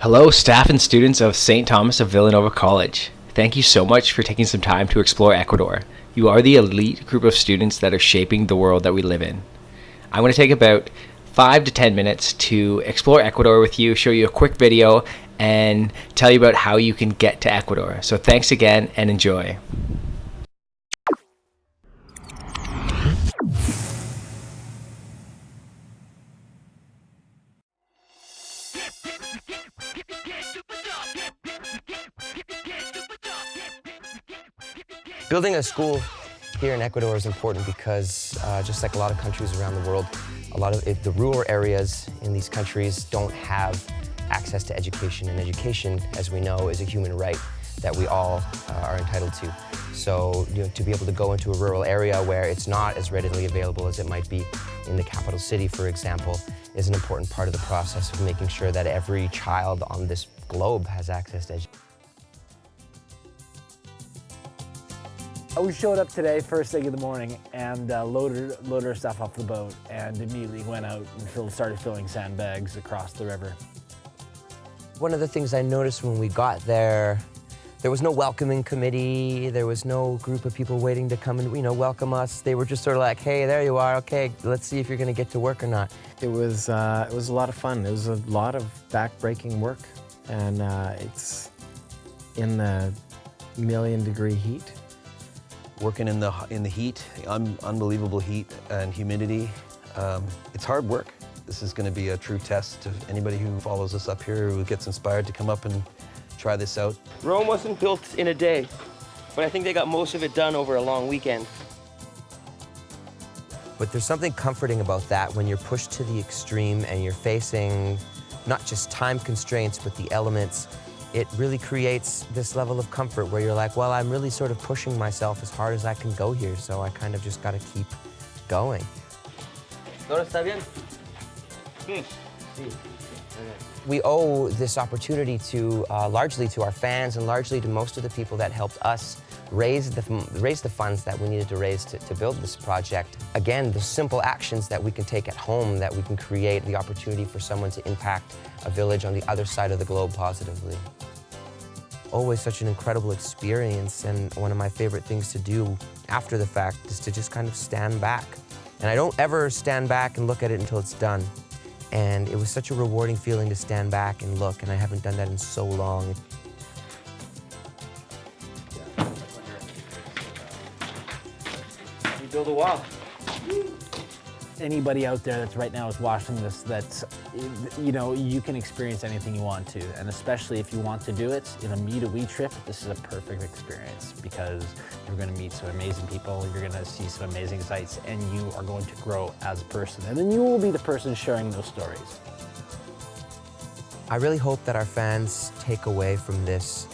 Hello, staff and students of St. Thomas of Villanova College. Thank you so much for taking some time to explore Ecuador. You are the elite group of students that are shaping the world that we live in. I'm going to take about 5 to 10 minutes to explore Ecuador with you, show you a quick video, and tell you about how you can get to Ecuador. So thanks again and enjoy. Building a school here in Ecuador is important because just like a lot of countries around the world, the rural areas in these countries don't have access to education, and education, as we know, is a human right that we all are entitled to. So to be able to go into a rural area where it's not as readily available as it might be in the capital city, for example, is an important part of the process of making sure that every child on this globe has access to education. We showed up today first thing in the morning and loaded our stuff off the boat and immediately went out and started filling sandbags across the river. One of the things I noticed when we got there, there was no welcoming committee, there was no group of people waiting to come and welcome us. They were just sort of like, hey, there you are, okay, let's see if you're gonna get to work or not. It was a lot of fun. It was a lot of back-breaking work, and it's in the million-degree heat. Working in the heat, unbelievable heat and humidity. It's hard work. This is going to be a true test to anybody who follows us up here, who gets inspired to come up and try this out. Rome wasn't built in a day, but I think they got most of it done over a long weekend. But there's something comforting about that when you're pushed to the extreme and you're facing not just time constraints, but the elements. It really creates this level of comfort where you're like, well, I'm really sort of pushing myself as hard as I can go here, so I kind of just got to keep going. ¿Todo está bien? We owe this opportunity to largely to our fans and largely to most of the people that helped us raise the funds that we needed to raise to build this project. Again, the simple actions that we can take at home, that we can create the opportunity for someone to impact a village on the other side of the globe positively. Always such an incredible experience, and one of my favorite things to do after the fact is to just kind of stand back. And I don't ever stand back and look at it until it's done. And it was such a rewarding feeling to stand back and look, and I haven't done that in so long. You build a wall. Anybody out there that's right now is watching this, you can experience anything you want to, and especially if you want to do it in a me-to-we trip, this is a perfect experience because you're going to meet some amazing people, you're going to see some amazing sights, and you are going to grow as a person, and then you will be the person sharing those stories. I really hope that our fans take away from this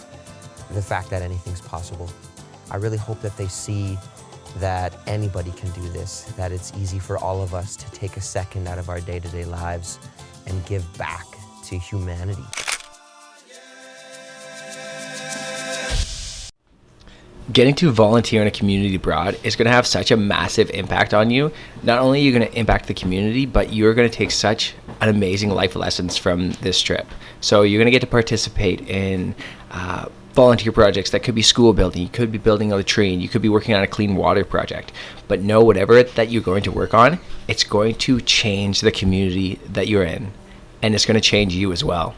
the fact that anything's possible. I really hope that they see that anybody can do this, that it's easy for all of us to take a second out of our day-to-day lives and give back to humanity. Getting to volunteer in a community abroad is going to have such a massive impact on you. Not only are you going to impact the community, but you're going to take such an amazing life lessons from this trip. So you're going to get to participate in volunteer projects that could be school building, you could be building a latrine, you could be working on a clean water project. But know whatever that you're going to work on, it's going to change the community that you're in, and it's going to change you as well.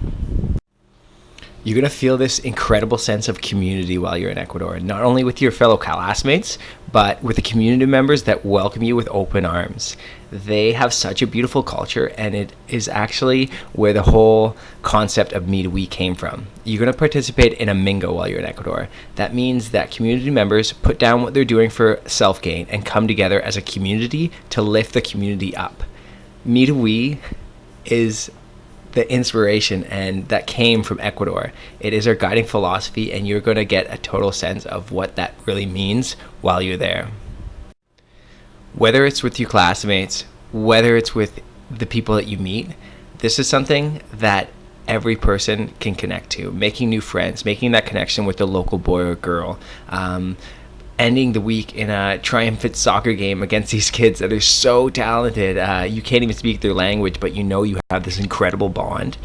You're going to feel this incredible sense of community while you're in Ecuador, not only with your fellow classmates, but with the community members that welcome you with open arms. They have such a beautiful culture, and it is actually where the whole concept of me-to-we came from. You're going to participate in a mingo while you're in Ecuador. That means that community members put down what they're doing for self-gain and come together as a community to lift the community up. Me-to-we is the inspiration, and that came from Ecuador. It is our guiding philosophy, and you're going to get a total sense of what that really means while you're there. Whether it's with your classmates, whether it's with the people that you meet, this is something that every person can connect to. Making new friends, making that connection with the local boy or girl, ending the week in a triumphant soccer game against these kids that are so talented. You can't even speak their language, but you have this incredible bond.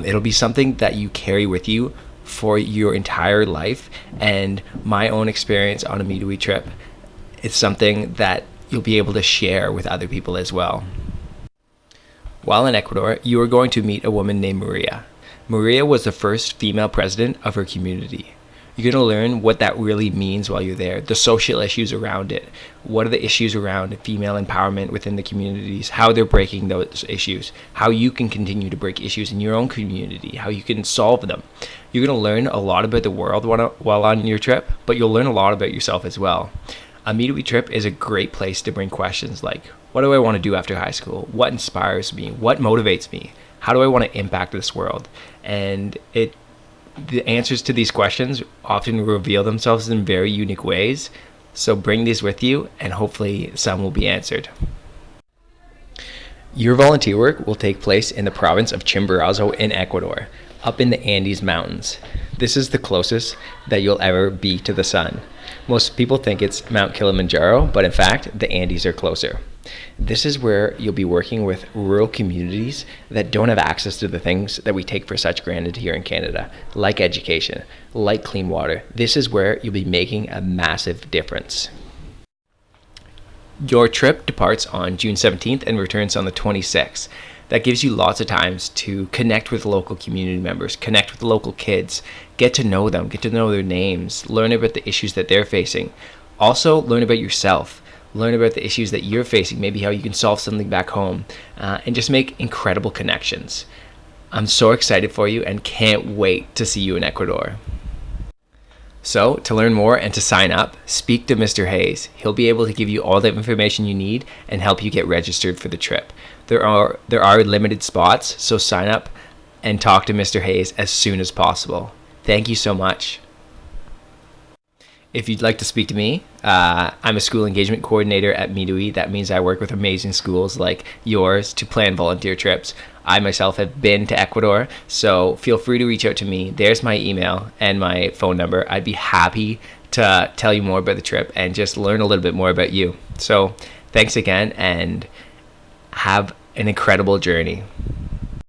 It'll be something that you carry with you for your entire life. And my own experience on a Meet a Wee trip, it's something that you'll be able to share with other people as well. While in Ecuador, you are going to meet a woman named Maria. Maria was the first female president of her community. You're going to learn what that really means while you're there, the social issues around it. What are the issues around female empowerment within the communities, how they're breaking those issues, how you can continue to break issues in your own community, how you can solve them. You're going to learn a lot about the world while on your trip, but you'll learn a lot about yourself as well. A Meet a Wee trip is a great place to bring questions like, what do I want to do after high school? What inspires me? What motivates me? How do I want to impact this world? And the answers to these questions often reveal themselves in very unique ways. So bring these with you, and hopefully some will be answered. Your volunteer work will take place in the province of Chimborazo in Ecuador, up in the Andes Mountains. This is the closest that you'll ever be to the sun. Most people think it's Mount Kilimanjaro, but in fact, the Andes are closer. This is where you'll be working with rural communities that don't have access to the things that we take for such granted here in Canada, like education, like clean water. This is where you'll be making a massive difference. Your trip departs on June 17th and returns on the 26th. That gives you lots of times to connect with local community members, connect with the local kids, get to know them, get to know their names, learn about the issues that they're facing. Also, learn about yourself. Learn about the issues that you're facing, maybe how you can solve something back home, and just make incredible connections. I'm so excited for you and can't wait to see you in Ecuador. So, to learn more and to sign up, speak to Mr. Hayes. He'll be able to give you all the information you need and help you get registered for the trip. There are limited spots, so sign up and talk to Mr. Hayes as soon as possible. Thank you so much. If you'd like to speak to me, I'm a school engagement coordinator at Meet a Wee. That means I work with amazing schools like yours to plan volunteer trips. I myself have been to Ecuador, so feel free to reach out to me. There's my email and my phone number. I'd be happy to tell you more about the trip and just learn a little bit more about you. So thanks again, and have an incredible journey.